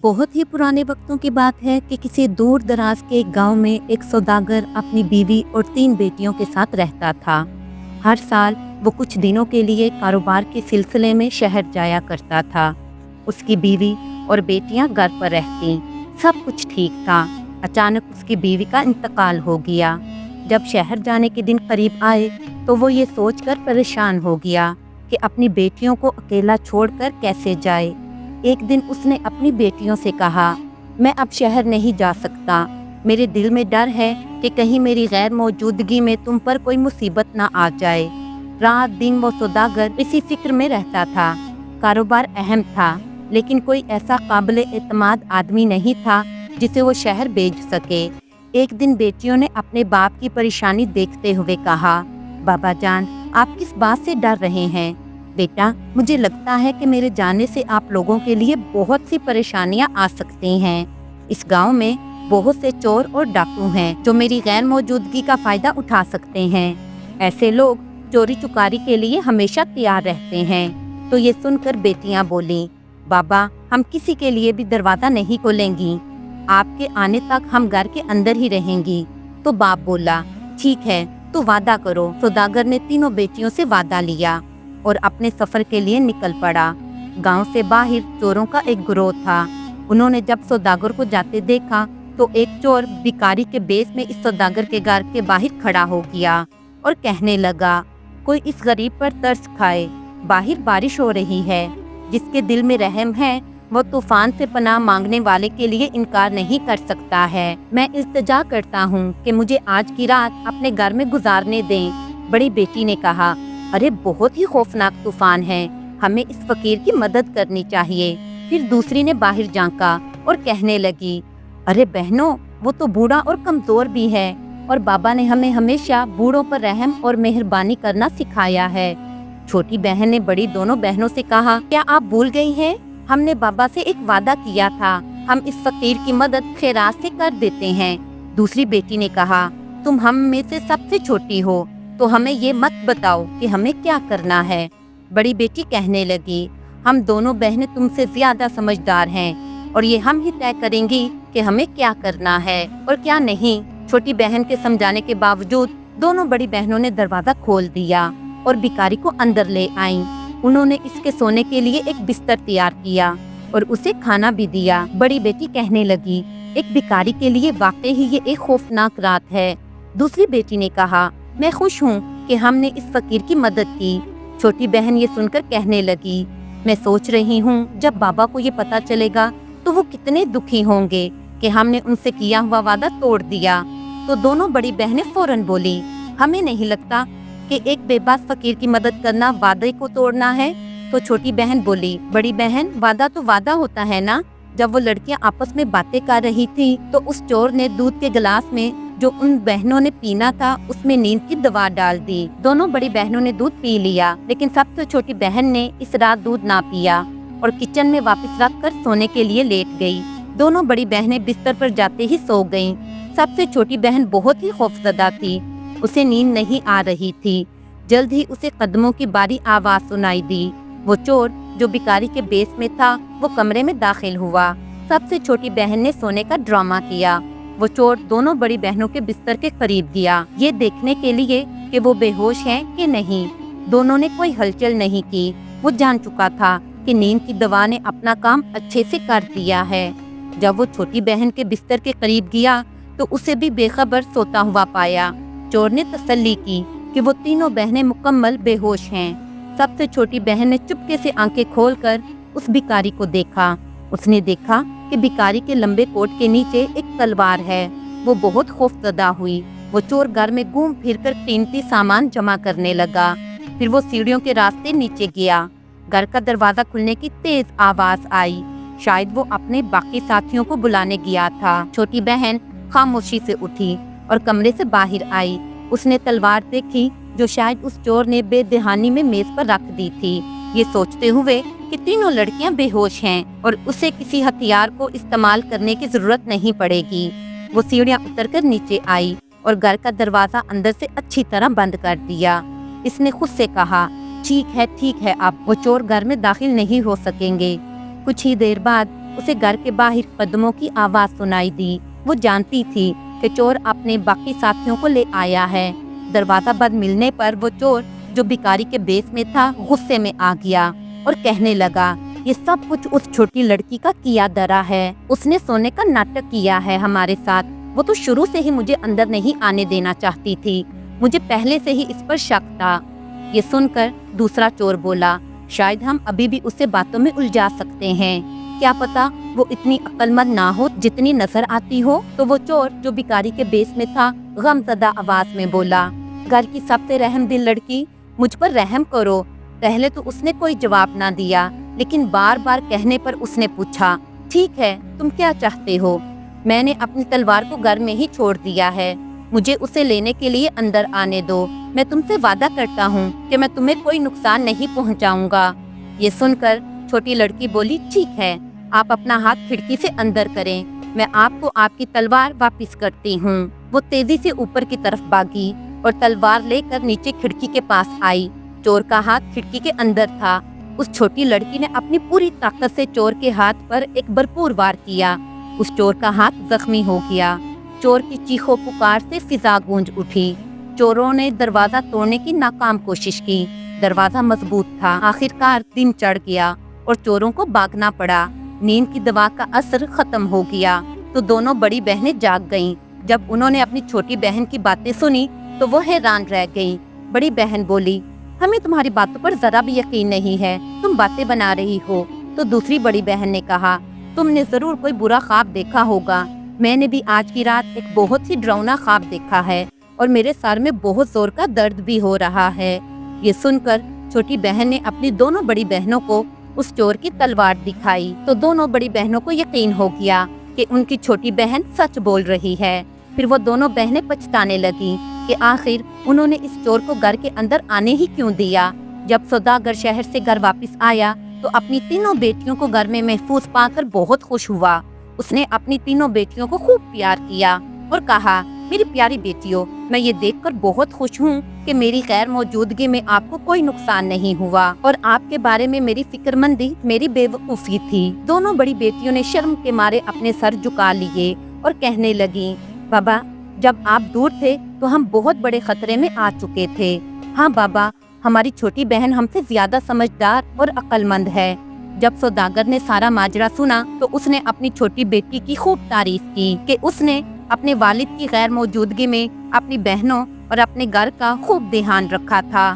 बहुत ही पुराने वक्तों की बात है कि किसी दूर दराज के एक गांव में एक सौदागर अपनी बीवी और 3 बेटियों के साथ रहता था। हर साल वो कुछ दिनों के लिए कारोबार के सिलसिले में शहर जाया करता था। उसकी बीवी और बेटियां घर पर रहती, सब कुछ ठीक था। अचानक उसकी बीवी का इंतकाल हो गया। जब शहर जाने के दिन करीब आए तो वो ये सोचकर परेशान हो गया कि अपनी बेटियों को अकेला छोड़कर कैसे जाए। एक दिन उसने अपनी बेटियों से कहा, मैं अब शहर नहीं जा सकता। मेरे दिल में डर है कि कहीं मेरी गैर मौजूदगी में तुम पर कोई मुसीबत ना आ जाए। रात दिन वो सौदागर इसी फिक्र में रहता था। कारोबार अहम था, लेकिन कोई ऐसा काबिल एतमाद आदमी नहीं था जिसे वो शहर भेज सके। एक दिन बेटियों ने अपने बाप की परेशानी देखते हुए कहा, बाबा जान, आप किस बात से डर रहे हैं? बेटा, मुझे लगता है कि मेरे जाने से आप लोगों के लिए बहुत सी परेशानियां आ सकती हैं। इस गांव में बहुत से चोर और डाकू हैं जो मेरी गैर मौजूदगी का फायदा उठा सकते हैं। ऐसे लोग चोरी चुकारी के लिए हमेशा तैयार रहते हैं। तो ये सुनकर बेटियां बोली, बाबा, हम किसी के लिए भी दरवाजा नहीं खोलेंगी। आपके आने तक हम घर के अंदर ही रहेंगी। तो बाप बोला, ठीक है, तो वादा करो। सौदागर ने तीनों बेटियों से वादा लिया और अपने सफर के लिए निकल पड़ा। गांव से बाहर चोरों का एक गिरोह था। उन्होंने जब सौदागर को जाते देखा तो एक चोर भिखारी के बेस में इस सौदागर के घर के बाहर खड़ा हो गया और कहने लगा, कोई इस गरीब पर तरस खाए। बाहर बारिश हो रही है। जिसके दिल में रहम है वो तूफान से पनाह मांगने वाले के लिए इनकार नहीं कर सकता है। मैं इल्तिजा करता हूँ कि मुझे आज की रात अपने घर में गुजारने दें। बड़ी बेटी ने कहा, अरे बहुत ही खौफनाक तूफान है, हमें इस फकीर की मदद करनी चाहिए। फिर दूसरी ने बाहर झांका और कहने लगी, अरे बहनों, वो तो बूढ़ा और कमजोर भी है और बाबा ने हमें हमेशा बूढ़ों पर रहम और मेहरबानी करना सिखाया है। छोटी बहन ने बड़ी दोनों बहनों से कहा, क्या आप भूल गई हैं? हमने बाबा से एक वादा किया था, हम इस फकीर की मदद खैरात से कर देते हैं। दूसरी बेटी ने कहा, तुम हम में से सबसे छोटी हो तो हमें ये मत बताओ कि हमें क्या करना है। बड़ी बेटी कहने लगी, हम दोनों बहनें तुमसे ज्यादा समझदार हैं और ये हम ही तय करेंगी कि हमें क्या करना है और क्या नहीं। छोटी बहन के समझाने के बावजूद दोनों बड़ी बहनों ने दरवाजा खोल दिया और भिखारी को अंदर ले आईं। उन्होंने इसके सोने के लिए एक बिस्तर तैयार किया और उसे खाना भी दिया। बड़ी बेटी कहने लगी, एक भिखारी के लिए वाकई ही ये एक खौफनाक रात है। दूसरी बेटी ने कहा, मैं खुश हूँ कि हमने इस फकीर की मदद की। छोटी बहन ये सुनकर कहने लगी, मैं सोच रही हूँ जब बाबा को ये पता चलेगा तो वो कितने दुखी होंगे कि हमने उनसे किया हुआ वादा तोड़ दिया। तो दोनों बड़ी बहनें फौरन बोली, हमें नहीं लगता कि एक बेबस फकीर की मदद करना वादे को तोड़ना है। तो छोटी बहन बोली, बड़ी बहन, वादा तो वादा होता है ना। जब वो लड़कियां आपस में बातें कर रही थी तो उस चोर ने दूध के गिलास में जो उन बहनों ने पीना था उसमें नींद की दवा डाल दी। दोनों बड़ी बहनों ने दूध पी लिया, लेकिन सबसे छोटी बहन ने इस रात दूध ना पिया और किचन में वापस रखकर सोने के लिए लेट गई। दोनों बड़ी बहनें बिस्तर पर जाते ही सो गईं। सबसे छोटी बहन बहुत ही खौफजदा थी, उसे नींद नहीं आ रही थी। जल्द ही उसे कदमों की बारी आवाज सुनाई दी। वो चोर जो भिखारी के बेस में था वो कमरे में दाखिल हुआ। सबसे छोटी बहन ने सोने का ड्रामा किया। वो चोर दोनों बड़ी बहनों के बिस्तर के करीब गया, ये देखने के लिए कि वो बेहोश हैं कि नहीं। दोनों ने कोई हलचल नहीं की। वो जान चुका था कि नींद की दवा ने अपना काम अच्छे से कर दिया है। जब वो छोटी बहन के बिस्तर के करीब गया तो उसे भी बेखबर सोता हुआ पाया। चोर ने तसल्ली की कि वो तीनों बहनें मुकम्मल बेहोश हैं। सबसे छोटी बहन ने चुपके से आंखें खोलकर उस भिखारी को देखा। उसने देखा कि भिखारी के लंबे कोट के नीचे एक तलवार है। वो बहुत खौफजदा हुई। वो चोर घर में घूम फिरकर कीमती सामान जमा करने लगा। फिर वो सीढ़ियों के रास्ते नीचे गया। घर का दरवाजा खुलने की तेज आवाज आई। शायद वो अपने बाकी साथियों को बुलाने गया था। छोटी बहन खामोशी से उठी और कमरे से बाहर आई। उसने तलवार देखी जो शायद उस चोर ने बेदहानी में मेज पर रख दी थी। ये सोचते हुए कि तीनों लड़कियां बेहोश हैं और उसे किसी हथियार को इस्तेमाल करने की जरूरत नहीं पड़ेगी, वो सीढ़ियां उतरकर नीचे आई और घर का दरवाजा अंदर से अच्छी तरह बंद कर दिया। इसने खुद से कहा, ठीक है, अब वो चोर घर में दाखिल नहीं हो सकेंगे। कुछ ही देर बाद उसे घर के बाहर कदमों की आवाज सुनाई दी। वो जानती थी कि चोर अपने बाकी साथियों को ले आया है। दरवाजा बंद मिलने पर वो चोर जो भिखारी के बेस में था गुस्से में आ गया और कहने लगा, ये सब कुछ उस छोटी लड़की का किया धरा है। उसने सोने का नाटक किया है हमारे साथ। वो तो शुरू से ही मुझे अंदर नहीं आने देना चाहती थी। मुझे पहले से ही इस पर शक था। ये सुनकर दूसरा चोर बोला, शायद हम अभी भी उसे बातों में उलझा सकते हैं। क्या पता वो इतनी अक्लमंद ना हो जितनी नजर आती हो। तो वो चोर जो भिखारी के बेस में था गमज़दा आवाज में बोला, घर की सबसे रहमदिल लड़की, मुझ पर रहम करो। पहले तो उसने कोई जवाब ना दिया, लेकिन बार बार कहने पर उसने पूछा, ठीक है, तुम क्या चाहते हो? मैंने अपनी तलवार को घर में ही छोड़ दिया है। मुझे उसे लेने के लिए अंदर आने दो। मैं तुमसे वादा करता हूँ कि मैं तुम्हें कोई नुकसान नहीं पहुँचाऊंगा। ये सुनकर छोटी लड़की बोली, ठीक है, आप अपना हाथ खिड़की से अंदर करें, मैं आपको आपकी तलवार वापस करती हूँ। वो तेजी से ऊपर की तरफ भागी और तलवार लेकर नीचे खिड़की के पास आई। चोर का हाथ खिड़की के अंदर था। उस छोटी लड़की ने अपनी पूरी ताकत से चोर के हाथ पर एक भरपूर वार किया। उस चोर का हाथ जख्मी हो गया। चोर की चीखों पुकार से फिजा गूंज उठी। चोरों ने दरवाजा तोड़ने की नाकाम कोशिश की। दरवाजा मजबूत था। आखिरकार दिन चढ़ गया और चोरों को भागना पड़ा। नींद की दवा का असर खत्म हो गया तो दोनों बड़ी बहनें जाग गईं। जब उन्होंने अपनी छोटी बहन की बातें सुनी तो वो हैरान रह गईं। बड़ी बहन बोली, हमें तुम्हारी बातों पर जरा भी यकीन नहीं है, तुम बातें बना रही हो। तो दूसरी बड़ी बहन ने कहा, तुमने जरूर कोई बुरा ख्वाब देखा होगा। मैंने भी आज की रात एक बहुत ही डरावना ख्वाब देखा है और मेरे सर में बहुत जोर का दर्द भी हो रहा है। ये सुनकर छोटी बहन ने अपनी दोनों बड़ी बहनों को उस चोर की तलवार दिखाई तो दोनों बड़ी बहनों को यकीन हो गया कि उनकी छोटी बहन सच बोल रही है। फिर वो दोनों बहनें पछताने लगी कि आखिर उन्होंने इस चोर को घर के अंदर आने ही क्यों दिया। जब सौदागर शहर से घर वापस आया तो अपनी तीनों बेटियों को घर में महफूज पाकर बहुत खुश हुआ। उसने अपनी तीनों बेटियों को खूब प्यार किया और कहा, मेरी प्यारी बेटियों, मैं ये देखकर बहुत खुश हूँ कि मेरी गैर मौजूदगी में आपको कोई नुकसान नहीं हुआ और आपके बारे में मेरी फिक्रमंदी मेरी बेवकूफ़ी थी। दोनों बड़ी बेटियों ने शर्म के मारे अपने सर झुका लिए और कहने लगी, बाबा, जब आप दूर थे तो हम बहुत बड़े खतरे में आ चुके थे। हाँ बाबा, हमारी छोटी बहन हमसे ज्यादा समझदार और अक्लमंद है। जब सौदागर ने सारा माजरा सुना तो उसने अपनी छोटी बेटी की खूब तारीफ की कि उसने अपने वालिद की गैर मौजूदगी में अपनी बहनों और अपने घर का खूब ध्यान रखा था।